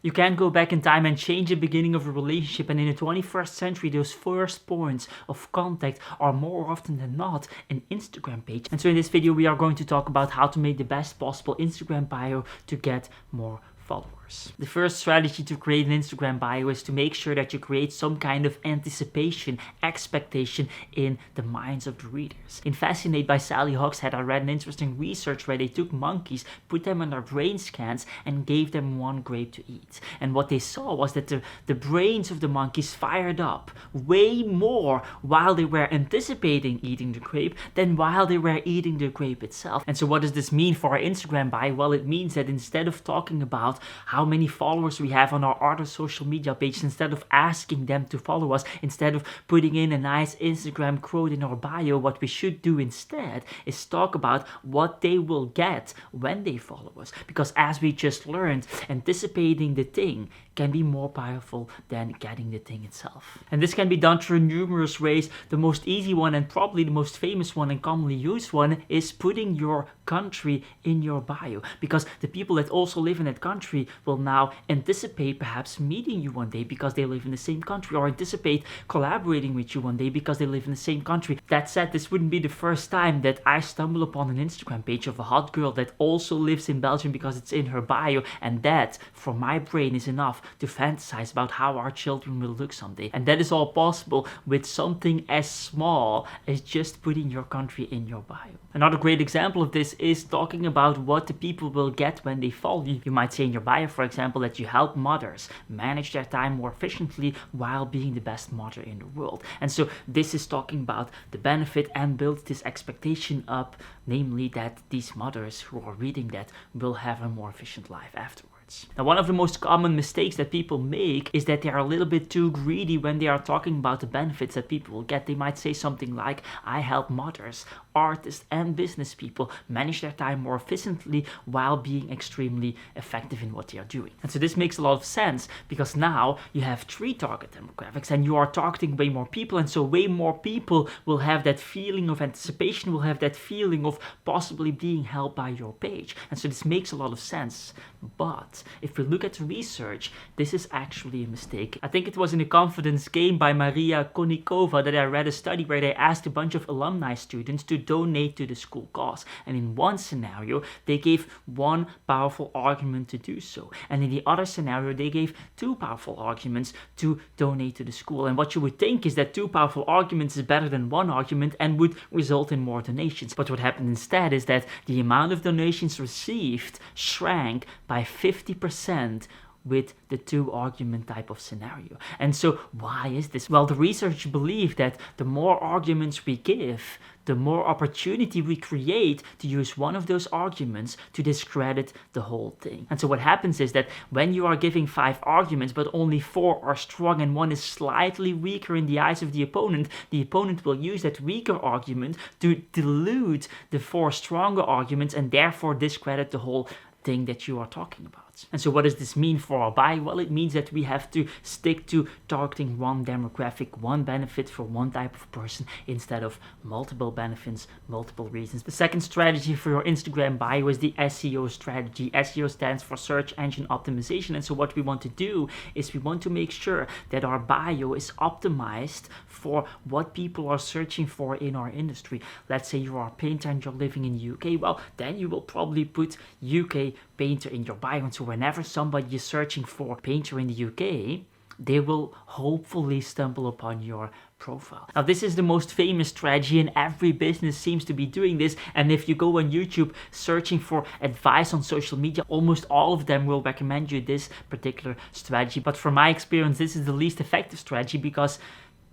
You can't go back in time and change the beginning of a relationship, and in the 21st century those first points of contact are more often than not an Instagram page. And so in this video we are going to talk about how to make the best possible Instagram bio to get more followers. The first strategy to create an Instagram bio is to make sure that you create some kind of anticipation, expectation in the minds of the readers. In Fascinated by Sally Hogshead, I read an interesting research where they took monkeys, put them under brain scans and gave them one grape to eat. And what they saw was that the brains of the monkeys fired up way more while they were anticipating eating the grape than while they were eating the grape itself. And so what does this mean for our Instagram bio? Well, it means that instead of talking about how many followers we have on our other social media pages, instead of asking them to follow us, instead of putting in a nice Instagram quote in our bio, what we should do instead is talk about what they will get when they follow us. Because as we just learned, anticipating the thing can be more powerful than getting the thing itself. And this can be done through numerous ways. The most easy one and probably the most famous one and commonly used one is putting your country in your bio, because the people that also live in that country will now anticipate perhaps meeting you one day because they live in the same country, or anticipate collaborating with you one day because they live in the same country. That said, this wouldn't be the first time that I stumble upon an Instagram page of a hot girl that also lives in Belgium because it's in her bio, and that for my brain is enough to fantasize about how our children will look someday. And that is all possible with something as small as just putting your country in your bio. Another great example of this is talking about what the people will get when they follow you. You might say in your bio, for example, that you help mothers manage their time more efficiently while being the best mother in the world. And so this is talking about the benefit and builds this expectation up, namely that these mothers who are reading that will have a more efficient life afterwards. Now, one of the most common mistakes that people make is that they are a little bit too greedy when they are talking about the benefits that people will get. They might say something like, I help mothers, artists and business people manage their time more efficiently while being extremely effective in what they are doing. And so this makes a lot of sense, because now you have 3 target demographics and you are targeting way more people, and so way more people will have that feeling of anticipation, will have that feeling of possibly being helped by your page. And so this makes a lot of sense. But if we look at the research, this is actually a mistake. I think it was in a confidence game by Maria Konikova that I read a study where they asked a bunch of alumni students to donate to the school cause. And in one scenario, they gave one powerful argument to do so. And in the other scenario, they gave 2 powerful arguments to donate to the school. And what you would think is that 2 powerful arguments is better than 1 argument and would result in more donations. But what happened instead is that the amount of donations received shrank by 50% with the 2 argument type of scenario. And so why is this? Well, the research believe that the more arguments we give, the more opportunity we create to use one of those arguments to discredit the whole thing. And so what happens is that when you are giving 5 arguments but only 4 are strong and 1 is slightly weaker in the eyes of the opponent will use that weaker argument to dilute the 4 stronger arguments and therefore discredit the whole thing that you are talking about. And so what does this mean for our bio? Well, it means that we have to stick to targeting one demographic, one benefit for one type of person instead of multiple benefits, multiple reasons. The second strategy for your Instagram bio is the SEO strategy. SEO stands for search engine optimization. And so what we want to do is we want to make sure that our bio is optimized for what people are searching for in our industry. Let's say you are a painter and you're living in the UK. Well, then you will probably put UK painter in your bio. And so whenever somebody is searching for painter in the UK, they will hopefully stumble upon your profile. Now, this is the most famous strategy and every business seems to be doing this. And if you go on YouTube searching for advice on social media, almost all of them will recommend you this particular strategy. But from my experience, this is the least effective strategy, because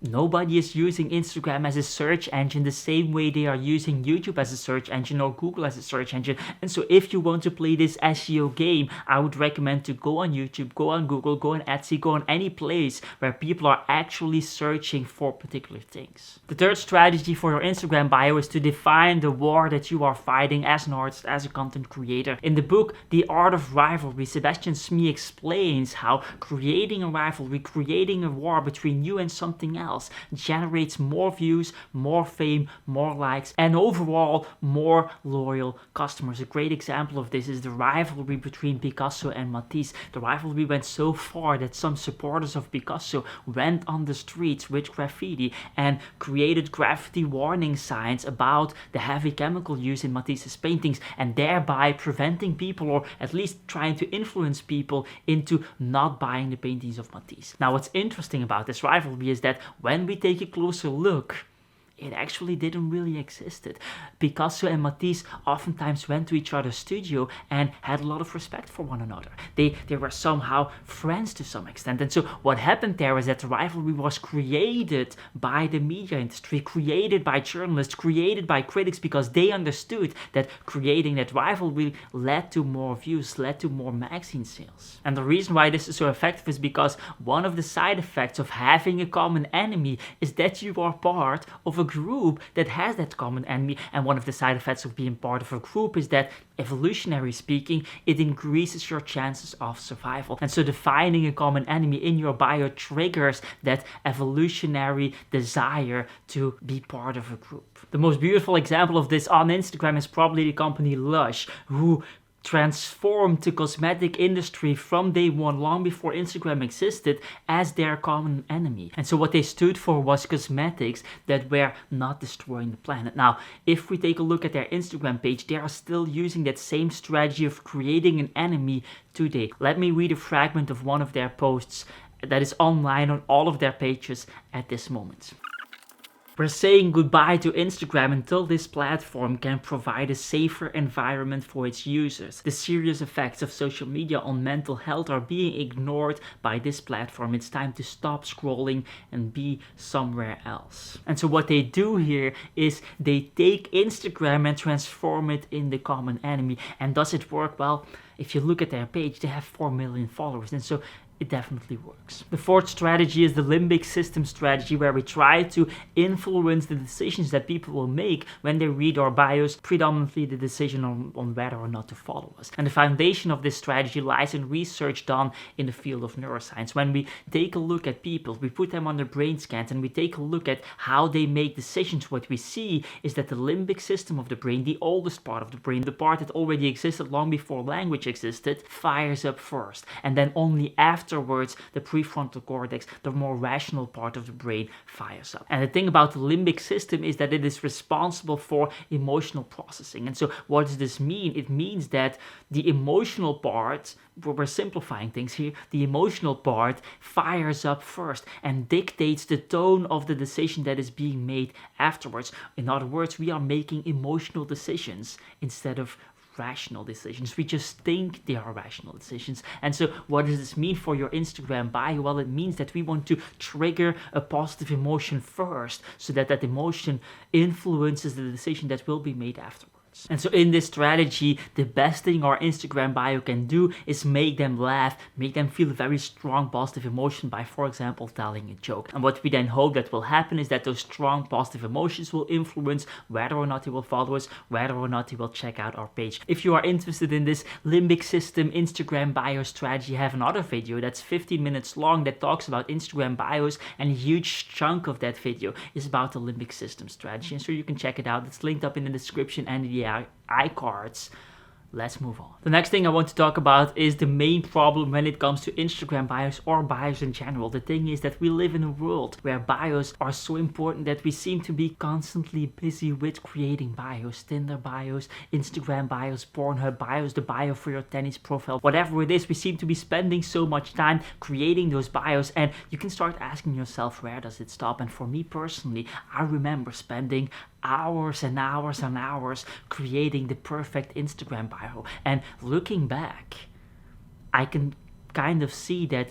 nobody is using Instagram as a search engine the same way they are using YouTube as a search engine or Google as a search engine. And so if you want to play this SEO game, I would recommend to go on YouTube, go on Google, go on Etsy, go on any place where people are actually searching for particular things. The third strategy for your Instagram bio is to define the war that you are fighting as an artist, as a content creator. In the book, The Art of Rivalry, Sebastian Smee explains how creating a rivalry, creating a war between you and something else else generates more views, more fame, more likes, and overall more loyal customers. A great example of this is the rivalry between Picasso and Matisse. The rivalry went so far that some supporters of Picasso went on the streets with graffiti and created graffiti warning signs about the heavy chemical use in Matisse's paintings, and thereby preventing people, or at least trying to influence people, into not buying the paintings of Matisse. Now, what's interesting about this rivalry is that when we take a closer look, it actually didn't really exist. Picasso and Matisse oftentimes went to each other's studio and had a lot of respect for one another. They were somehow friends to some extent. And so what happened there is that the rivalry was created by the media industry, created by journalists, created by critics, because they understood that creating that rivalry led to more views, led to more magazine sales. And the reason why this is so effective is because one of the side effects of having a common enemy is that you are part of a group that has that common enemy. And one of the side effects of being part of a group is that, evolutionary speaking, it increases your chances of survival. And so defining a common enemy in your bio triggers that evolutionary desire to be part of a group. The most beautiful example of this on Instagram is probably the company Lush, who transformed the cosmetic industry from day one, long before Instagram existed, as their common enemy. And so what they stood for was cosmetics that were not destroying the planet. Now, if we take a look at their Instagram page, they are still using that same strategy of creating an enemy today. Let me read a fragment of one of their posts that is online on all of their pages at this moment. We're saying goodbye to Instagram until this platform can provide a safer environment for its users. The serious effects of social media on mental health are being ignored by this platform. It's time to stop scrolling and be somewhere else. And so what they do here is they take Instagram and transform it in the common enemy. And does it work? Well, if you look at their page, they have 4 million followers. And so it definitely works. The fourth strategy is the limbic system strategy, where we try to influence the decisions that people will make when they read our bios, predominantly the decision on whether or not to follow us. And the foundation of this strategy lies in research done in the field of neuroscience. When we take a look at people, we put them under brain scans and we take a look at how they make decisions, what we see is that the limbic system of the brain, the oldest part of the brain, the part that already existed long before language existed, fires up first. And then only afterwards, the prefrontal cortex, the more rational part of the brain, fires up. And the thing about the limbic system is that it is responsible for emotional processing. And so what does this mean? It means that the emotional part, we're simplifying things here, the emotional part fires up first and dictates the tone of the decision that is being made afterwards. In other words, we are making emotional decisions instead of rational decisions. We just think they are rational decisions. And so what does this mean for your Instagram bio? Well, it means that we want to trigger a positive emotion first, so that that emotion influences the decision that will be made afterwards. And so in this strategy, the best thing our Instagram bio can do is make them laugh, make them feel a very strong positive emotion by, for example, telling a joke. And what we then hope that will happen is that those strong positive emotions will influence whether or not they will follow us, whether or not they will check out our page. If you are interested in this limbic system Instagram bio strategy, I have another video that's 15 minutes long that talks about Instagram bios, and a huge chunk of that video is about the limbic system strategy. And so you can check it out. It's linked up in the description and the iCards. Let's move on. The next thing I want to talk about is the main problem when it comes to Instagram bios or bios in general. The thing is that we live in a world where bios are so important that we seem to be constantly busy with creating bios. Tinder bios, Instagram bios, Pornhub bios, the bio for your tennis profile, whatever it is, we seem to be spending so much time creating those bios, and you can start asking yourself, where does it stop? And for me personally, I remember spending hours and hours and hours creating the perfect Instagram bio. And looking back, I can kind of see that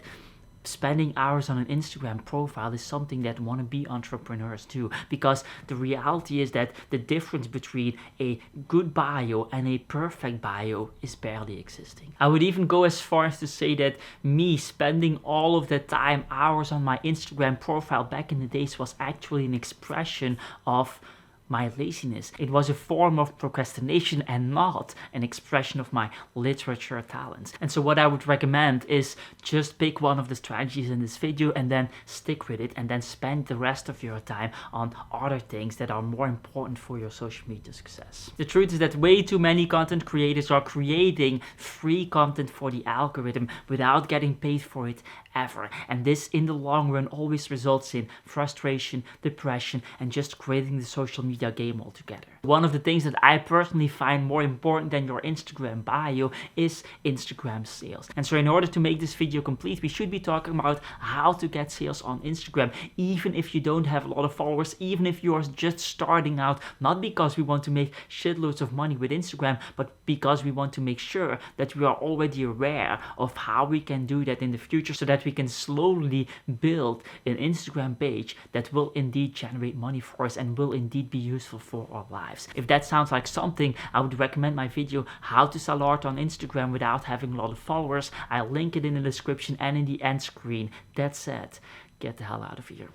spending hours on an Instagram profile is something that wannabe entrepreneurs do, because the reality is that the difference between a good bio and a perfect bio is barely existing. I would even go as far as to say that me spending all of the time, hours on my Instagram profile back in the days, was actually an expression of my laziness. It was a form of procrastination and not an expression of my literature talents. And so what I would recommend is just pick one of the strategies in this video and then stick with it, and then spend the rest of your time on other things that are more important for your social media success. The truth is that way too many content creators are creating free content for the algorithm without getting paid for it ever. And this in the long run always results in frustration, depression, and just creating the social media game altogether. One of the things that I personally find more important than your Instagram bio is Instagram sales. And so in order to make this video complete, we should be talking about how to get sales on Instagram, even if you don't have a lot of followers, even if you are just starting out, not because we want to make shitloads of money with Instagram, but because we want to make sure that we are already aware of how we can do that in the future, so that we can slowly build an Instagram page that will indeed generate money for us and will indeed be useful for our lives. If that sounds like something, I would recommend my video how to sell art on Instagram without having a lot of followers. I'll link it in the description and in the end screen. That said, get the hell out of here.